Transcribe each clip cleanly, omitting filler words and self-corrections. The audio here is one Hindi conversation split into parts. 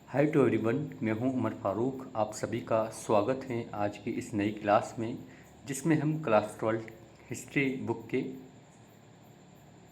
हाय टू एवरीवन, मैं हूं उमर फारूक। आप सभी का स्वागत है आज की इस नई क्लास में, जिसमें हम क्लास 12 हिस्ट्री बुक के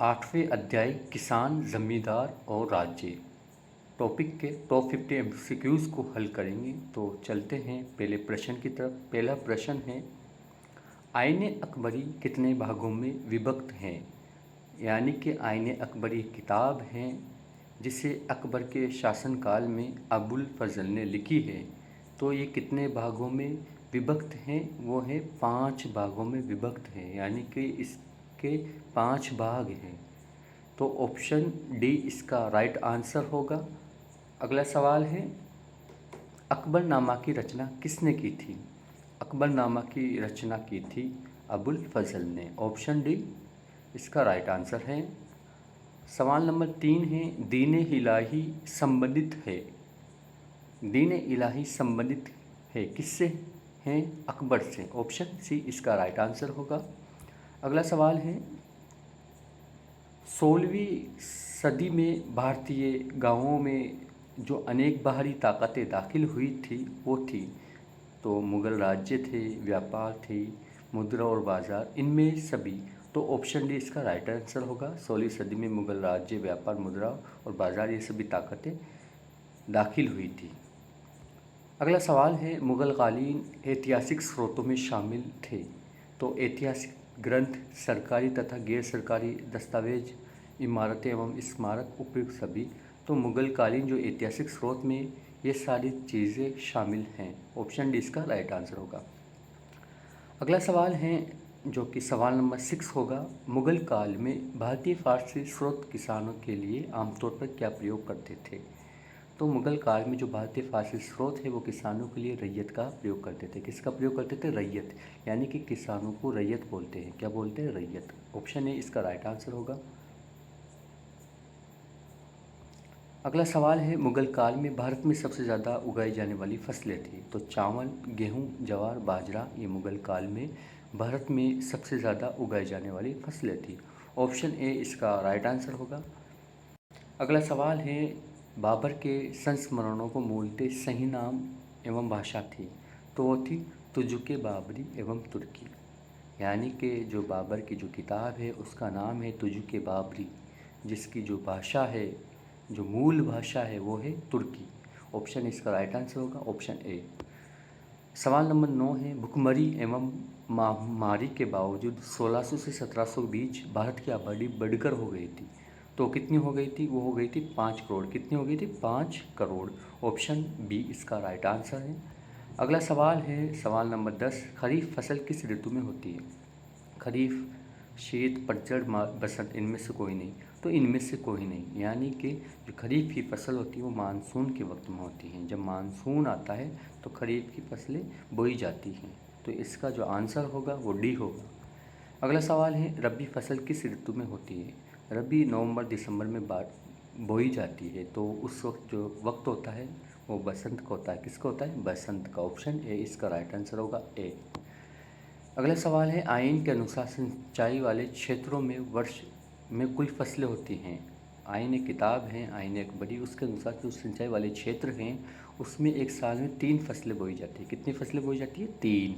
8वें अध्याय किसान, जमींदार और राज्य टॉपिक के टॉप 50 एमसीक्यूज़ को हल करेंगे। तो चलते हैं पहले प्रश्न की तरफ। पहला प्रश्न है, आईन अकबरी कितने भागों में विभक्त है? यानी कि आईन अकबरी किताब है जिसे अकबर के शासनकाल में अबुल फजल ने लिखी है। तो ये कितने भागों में विभक्त हैं? वो है 5 भागों में विभक्त है, यानी कि इसके 5 भाग हैं। तो ऑप्शन डी इसका राइट आंसर होगा। अगला सवाल है, अकबरनामा की रचना किसने की थी? अकबरनामा की रचना की थी अबुल फजल ने। ऑप्शन डी इसका राइट आंसर है। सवाल नंबर 3 है, दीन इलाही संबंधित है। दीन इलाही संबंधित है किससे? हैं अकबर से। ऑप्शन सी इसका राइट आंसर होगा। अगला सवाल है, 16वीं सदी में भारतीय गांवों में जो अनेक बाहरी ताकतें दाखिल हुई थी वो थी, तो मुग़ल राज्य थे, व्यापार थे, मुद्रा और बाज़ार, इनमें सभी। तो ऑप्शन डी इसका राइट आंसर होगा। 16वीं सदी में मुग़ल राज्य, व्यापार, मुद्रा और बाज़ार, ये सभी ताकतें दाखिल हुई थी। अगला सवाल है, मुग़ल कालीन ऐतिहासिक स्रोतों में शामिल थे। तो ऐतिहासिक ग्रंथ, सरकारी तथा गैर सरकारी दस्तावेज, इमारतें एवं स्मारक, उपयुक्त सभी। तो मुग़ल कालीन जो ऐतिहासिक स्रोत में ये सारी चीज़ें शामिल हैं। ऑप्शन डी इसका राइट आंसर होगा। अगला सवाल है जो कि सवाल नंबर 6 होगा, मुग़ल काल में भारतीय फारसी स्रोत किसानों के लिए आमतौर पर क्या प्रयोग करते थे? तो मुग़ल काल में जो भारतीय फारसी स्रोत है वो किसानों के लिए रैयत का प्रयोग करते थे। किसका प्रयोग करते थे? रैयत, यानी कि किसानों को रैयत बोलते हैं। क्या बोलते हैं? रैयत। ऑप्शन ए इसका राइट आंसर होगा। अगला सवाल है, मुग़ल काल में भारत में सबसे ज़्यादा उगाई जाने वाली फसलें थी। तो चावल, गेहूँ, ज्वार, बाजरा, ये मुग़ल काल में भारत में सबसे ज़्यादा उगाई जाने वाली फसलें थी। ऑप्शन ए इसका राइट आंसर होगा। अगला सवाल है, बाबर के संस्मरणों को मूलतः सही नाम एवं भाषा थी। तो वो थी तुजुके बाबरी एवं तुर्की, यानी कि जो बाबर की जो किताब है उसका नाम है तुजुके बाबरी, जिसकी जो भाषा है, जो मूल भाषा है वो है तुर्की। ऑप्शन इसका राइट आंसर होगा। Option A. सवाल नंबर 9 है, भुखमरी एवं महामारी के बावजूद 1600 से 1700 के बीच भारत की आबादी बढ़कर हो गई थी। तो कितनी हो गई थी? वो हो गई थी 5 करोड़। कितनी हो गई थी? 5 करोड़। ऑप्शन बी इसका राइट आंसर है। अगला सवाल है सवाल नंबर 10, खरीफ फसल किस ऋतु में होती है? खरीफ, शीत, पतझड़, बसंत, इनमें से कोई नहीं। तो इनमें से कोई नहीं, यानी कि जो खरीफ की फसल होती है वो मानसून के वक्त में होती हैं। जब मानसून आता है तो खरीफ की फसलें बोई जाती हैं। तो इसका जो आंसर होगा वो डी होगा। अगला सवाल है, रबी फसल किस ऋतु में होती है? रबी नवंबर दिसंबर में बोई जाती है। तो उस वक्त जो वक्त होता है वो बसंत का होता है। किसका होता है? बसंत का। ऑप्शन ए इसका राइट आंसर होगा, ए। अगला सवाल है, आइन के अनुसार सिंचाई वाले क्षेत्रों में वर्ष में कुल फसलें होती हैं। आइन एक किताब है, आइन अकबरी, उसके अनुसार जो सिंचाई वाले क्षेत्र हैं उसमें एक साल में 3 फसलें बोई जाती है। कितनी फसलें बोई जाती है? 3।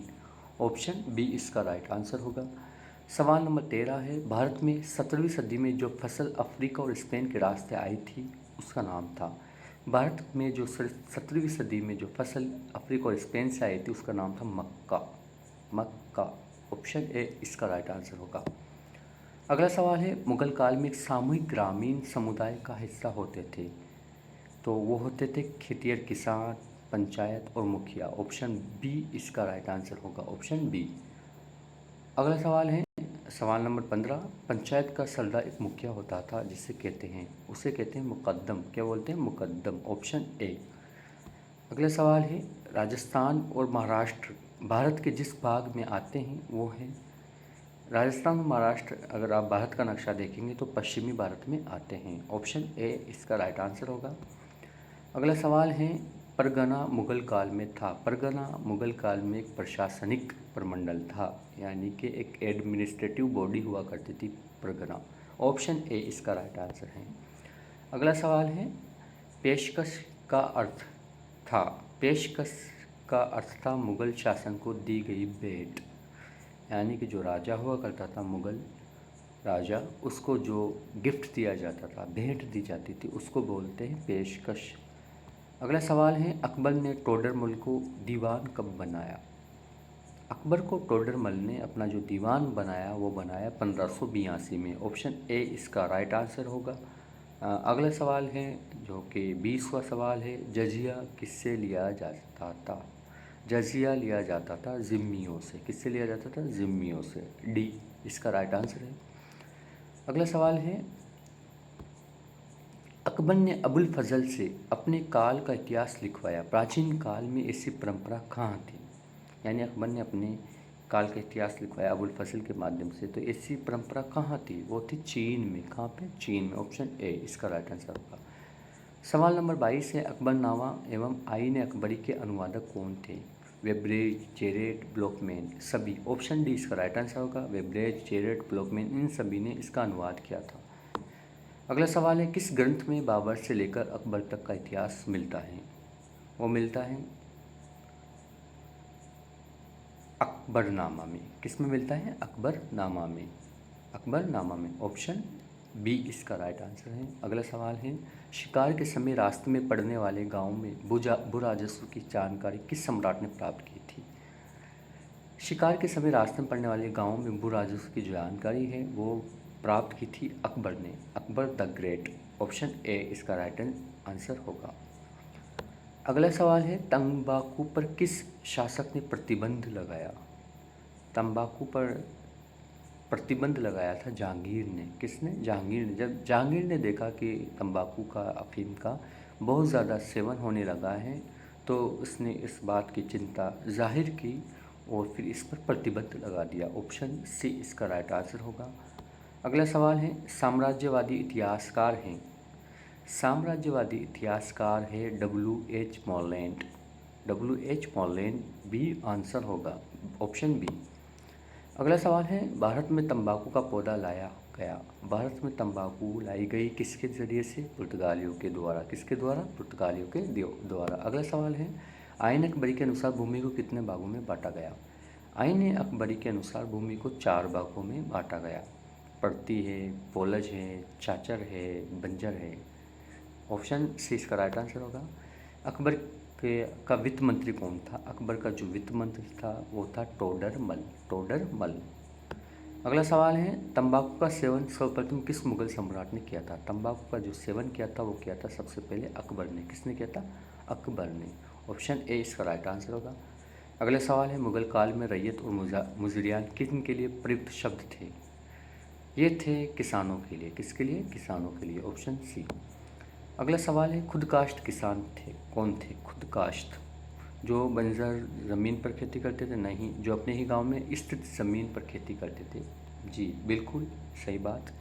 ऑप्शन बी इसका राइट आंसर होगा। सवाल नंबर 13 है, भारत में 17वीं सदी में जो फसल अफ्रीका और स्पेन के रास्ते आई थी उसका नाम था। भारत में जो 17वीं सदी में जो फसल अफ्रीका और स्पेन से आई थी उसका नाम था मक्का। मक्का। ऑप्शन ए इसका राइट आंसर होगा। अगला सवाल है, मुग़ल काल में एक सामूहिक ग्रामीण समुदाय का हिस्सा होते थे। तो वो होते थे खेतिहर, किसान, पंचायत और मुखिया। ऑप्शन बी इसका राइट आंसर होगा। Option B. अगला सवाल है सवाल नंबर 15, पंचायत का सरदार एक मुखिया होता था जिसे कहते हैं, उसे कहते हैं मुकद्दम। क्या बोलते हैं? मुकद्दम। Option A. अगला सवाल है, राजस्थान और महाराष्ट्र भारत के जिस भाग में आते हैं वो है, राजस्थान और महाराष्ट्र अगर आप भारत का नक्शा देखेंगे तो पश्चिमी भारत में आते हैं। ऑप्शन ए इसका राइट आंसर होगा। अगला सवाल है, परगना मुग़ल काल में था। परगना मुग़ल काल में एक प्रशासनिक प्रमंडल था, यानी कि एक एडमिनिस्ट्रेटिव बॉडी हुआ करती थी परगना। ऑप्शन ए इसका राइट आंसर है। अगला सवाल है, पेशकश का अर्थ था पेशकश का अर्थ था मुग़ल शासन को दी गई भेंट, यानी कि जो राजा हुआ करता था मुग़ल राजा, उसको जो गिफ्ट दिया जाता था, भेंट दी जाती थी, उसको बोलते हैं पेशकश। अगला सवाल है, अकबर ने टोडरमल को दीवान कब बनाया? अकबर को टोडरमल ने अपना जो दीवान बनाया वो बनाया 1582 में। ऑप्शन ए इसका राइट आंसर होगा। अगला सवाल है जो कि 20वां सवाल है, जजिया किससे लिया जाता था? जजिया लिया जाता था ज़िम्मियों से। किससे लिया जाता था? ज़िम्मियों से। डी इसका राइट आंसर है। अगला सवाल है, अकबर ने अबुल फजल से अपने काल का इतिहास लिखवाया। प्राचीन काल में ऐसी परंपरा कहाँ थी? यानी अकबर ने अपने काल का इतिहास लिखवाया अबुल फजल के माध्यम से, तो ऐसी परंपरा कहाँ थी? वो थी चीन में। कहाँ पे? चीन में। ऑप्शन ए इसका राइट आंसर होगा। सवाल नंबर 22 है, अकबरनामा एवं आईन अकबरी के अनुवादक कौन थे? वेब्रेज, जेरेट, ब्लॉकमैन, सभी। ऑप्शन डी इसका राइट आंसर होगा। वेब्रेज, जेरेट, ब्लॉकमैन, इन सभी ने इसका अनुवाद किया था। अगला सवाल है, किस ग्रंथ में बाबर से लेकर अकबर तक का इतिहास मिलता है? वो मिलता है अकबरनामा में। किस में मिलता है? अकबरनामा में। अकबरनामा में। ऑप्शन बी इसका राइट आंसर है। अगला सवाल है, शिकार के समय रास्ते में पड़ने वाले गांव में भू राजस्व की जानकारी किस सम्राट ने प्राप्त की थी? शिकार के समय रास्ते में पड़ने वाले गांव में भू राजस्व की जो जानकारी है वो प्राप्त की थी अकबर ने, Akbar the great. Option A इसका राइट आंसर होगा। अगला सवाल है, तंबाकू पर किस शासक ने प्रतिबंध लगाया? तंबाकू पर प्रतिबंध लगाया था जहांगीर ने। किसने? जहांगीर ने। जब जहांगीर ने देखा कि तंबाकू का, अफीम का बहुत ज़्यादा सेवन होने लगा है, तो उसने इस बात की चिंता जाहिर की और फिर इस पर प्रतिबंध लगा दिया। ऑप्शन सी इसका राइट आंसर होगा। अगला सवाल है, साम्राज्यवादी इतिहासकार हैं। साम्राज्यवादी इतिहासकार है WH Moreland. WH Moreland B answer होगा। Option B. अगला सवाल है, भारत में तंबाकू का पौधा लाया गया। भारत में तंबाकू लाई गई किसके ज़रिए से? पुर्तगालियों के द्वारा। किसके द्वारा? पुर्तगालियों के द्वारा। अगला सवाल है, आईन अकबरी के अनुसार भूमि को कितने भागों में बांटा गया? आईन अकबरी के अनुसार भूमि को 4 भागों में बांटा गया। पड़ती है, पोलज है, चाचर है, बंजर है। ऑप्शन सी इसका राइट आंसर होगा। अकबर का वित्त मंत्री कौन था? अकबर का जो वित्त मंत्री था वो था टोडरमल। टोडरमल। अगला सवाल है, तंबाकू का सेवन सर्वप्रथम किस मुगल सम्राट ने किया था? तंबाकू का जो सेवन किया था वो किया था सबसे पहले अकबर ने। किसने किया था? अकबर ने। ऑप्शन ए इसका राइट आंसर होगा। अगला सवाल है, मुगल काल में रैयत और मुजरियान किन के लिए प्रयुक्त शब्द थे? ये थे किसानों के लिए। किसके लिए? किसानों के लिए। Option C. अगला सवाल है, खुदकाश्त किसान थे कौन थे? खुदकाश्त जो बंजर ज़मीन पर खेती करते थे? नहीं, जो अपने ही गांव में स्थित ज़मीन पर खेती करते थे। जी बिल्कुल सही बात।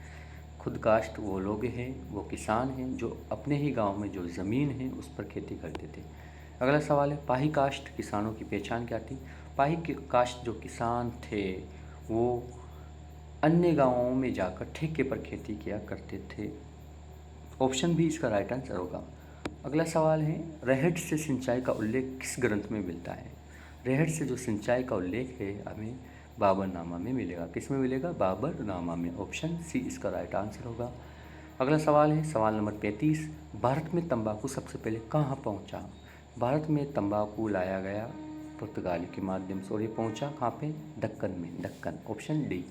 खुदकाश्त वो लोग हैं, वो किसान हैं जो अपने ही गांव में जो ज़मीन है उस पर खेती करते थे। अगला सवाल है, पाही काश्त किसानों की पहचान क्या थी? पाही काश्त जो किसान थे वो अन्य गाँवों में जाकर ठेके पर खेती किया करते थे। ऑप्शन बी इसका राइट आंसर होगा। अगला सवाल है, रहट से सिंचाई का उल्लेख किस ग्रंथ में मिलता है? रहट से जो सिंचाई का उल्लेख है हमें बाबरनामा में मिलेगा। किस में मिलेगा? बाबरनामा में। ऑप्शन सी इसका राइट आंसर होगा। अगला सवाल है, सवाल नंबर 35, भारत में तंबाकू सबसे पहले कहाँ पहुँचा? भारत में तंबाकू लाया गया पुर्तगाली के माध्यम से और ये पहुँचा कहाँ पे? दक्कन में। दक्कन। Option D.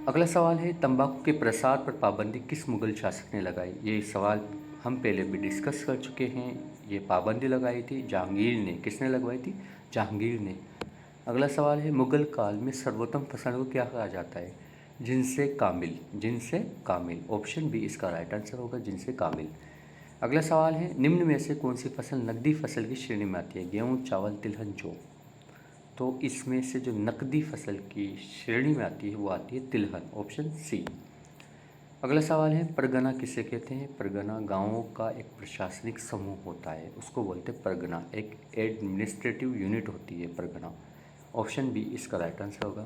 अगला सवाल है, तंबाकू के प्रसार पर पाबंदी किस मुगल शासक ने लगाई? ये सवाल हम पहले भी डिस्कस कर चुके हैं। ये पाबंदी लगाई थी जहांगीर ने। किसने लगवाई थी? जहांगीर ने। अगला सवाल है, मुगल काल में सर्वोत्तम फसल को क्या कहा जाता है? जिनसे कामिल। जिनसे कामिल। ऑप्शन बी इसका राइट आंसर होगा, जिनसे कामिल। अगला सवाल है, निम्न में से कौन सी फसल नकदी फसल की श्रेणी में आती है? गेहूँ, चावल, तिलहन, जौ। तो इसमें से जो नकदी फसल की श्रेणी में आती है वो आती है तिलहन। Option C. अगला सवाल है, परगना किसे कहते हैं? परगना गांवों का एक प्रशासनिक समूह होता है, उसको बोलते हैं परगना। एक एडमिनिस्ट्रेटिव यूनिट होती है परगना। ऑप्शन बी इसका राइट आंसर होगा।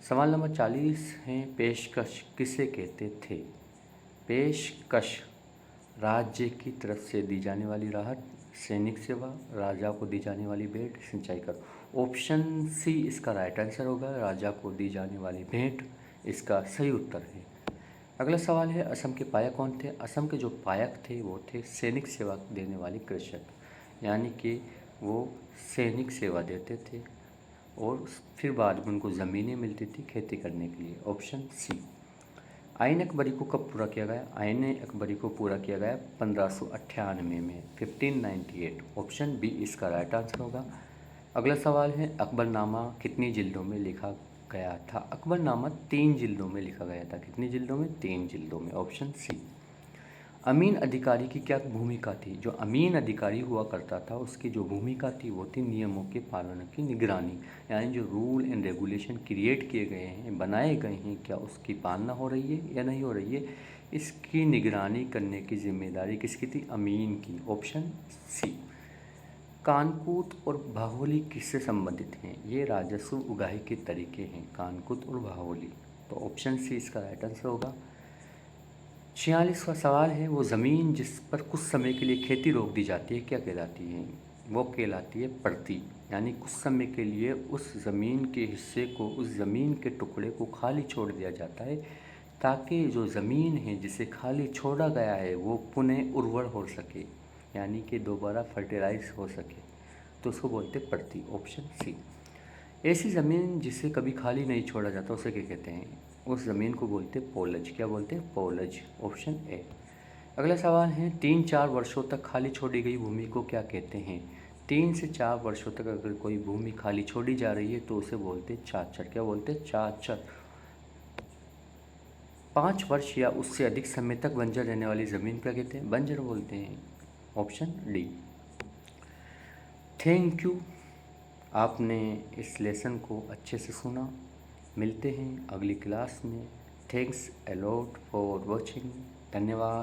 सवाल नंबर 40 है, पेशकश किसे कहते थे? पेशकश राज्य की तरफ से दी जाने वाली राहत, सैनिक सेवा, राजा को दी जाने वाली भेंट, सिंचाई कर। ऑप्शन सी इसका राइट आंसर होगा, राजा को दी जाने वाली भेंट इसका सही उत्तर है। अगला सवाल है, असम के पायक कौन थे? असम के जो पायक थे वो थे सैनिक सेवा देने वाले कृषक, यानी कि वो सैनिक सेवा देते थे और फिर बाद में उनको ज़मीनें मिलती थी खेती करने के लिए। Option C. आइन अकबरी को कब पूरा किया गया? आइन अकबरी को पूरा किया गया 1598 में, 1598। ऑप्शन बी इसका राइट आंसर होगा। अगला सवाल है, अकबरनामा कितनी जिल्दों में लिखा गया था? अकबरनामा 3 जिल्दों में लिखा गया था। कितनी जिल्दों में? 3 जिल्दों में। Option C. अमीन अधिकारी की क्या भूमिका थी? जो अमीन अधिकारी हुआ करता था उसकी जो भूमिका थी वो थी नियमों के पालन की निगरानी, यानी जो रूल एंड रेगुलेशन क्रिएट किए गए हैं, बनाए गए हैं, क्या उसकी पालना हो रही है या नहीं हो रही है, इसकी निगरानी करने की जिम्मेदारी किसकी थी? अमीन की। Option C. कानकूट और भाहोली किससे संबंधित हैं? ये राजस्व उगाही के तरीके हैं, कानकूट और भाहोली। तो ऑप्शन सी इसका राइट आंसर होगा। 46वां सवाल है, वो ज़मीन जिस पर कुछ समय के लिए खेती रोक दी जाती है क्या कहलाती है? वो कहलाती है पर्ती, यानी कुछ समय के लिए उस ज़मीन के हिस्से को, उस ज़मीन के टुकड़े को खाली छोड़ दिया जाता है ताकि जो ज़मीन है जिसे खाली छोड़ा गया है वो पुनः उर्वर हो सके, यानी कि दोबारा फर्टिलाइज हो सके, तो उसको बोलते हैं पर्ती। Option C. ऐसी ज़मीन जिसे कभी खाली नहीं छोड़ा जाता उसे क्या कहते हैं? उस ज़मीन को बोलते हैं पोलज। क्या बोलते हैं? पोलज। Option A. अगला सवाल है, 3-4 वर्षों तक खाली छोड़ी गई भूमि को क्या कहते हैं? 3 से 4 वर्षों तक अगर कोई भूमि खाली छोड़ी जा रही है तो उसे बोलते हैं चाचर। क्या बोलते हैं? चाचर। 5 वर्ष या उससे अधिक समय तक बंजर रहने वाली ज़मीन क्या कहते हैं? बंजर बोलते हैं। Option D. थैंक यू, आपने इस लेसन को अच्छे से सुना। मिलते हैं अगली क्लास में। Thanks a lot for watching. धन्यवाद।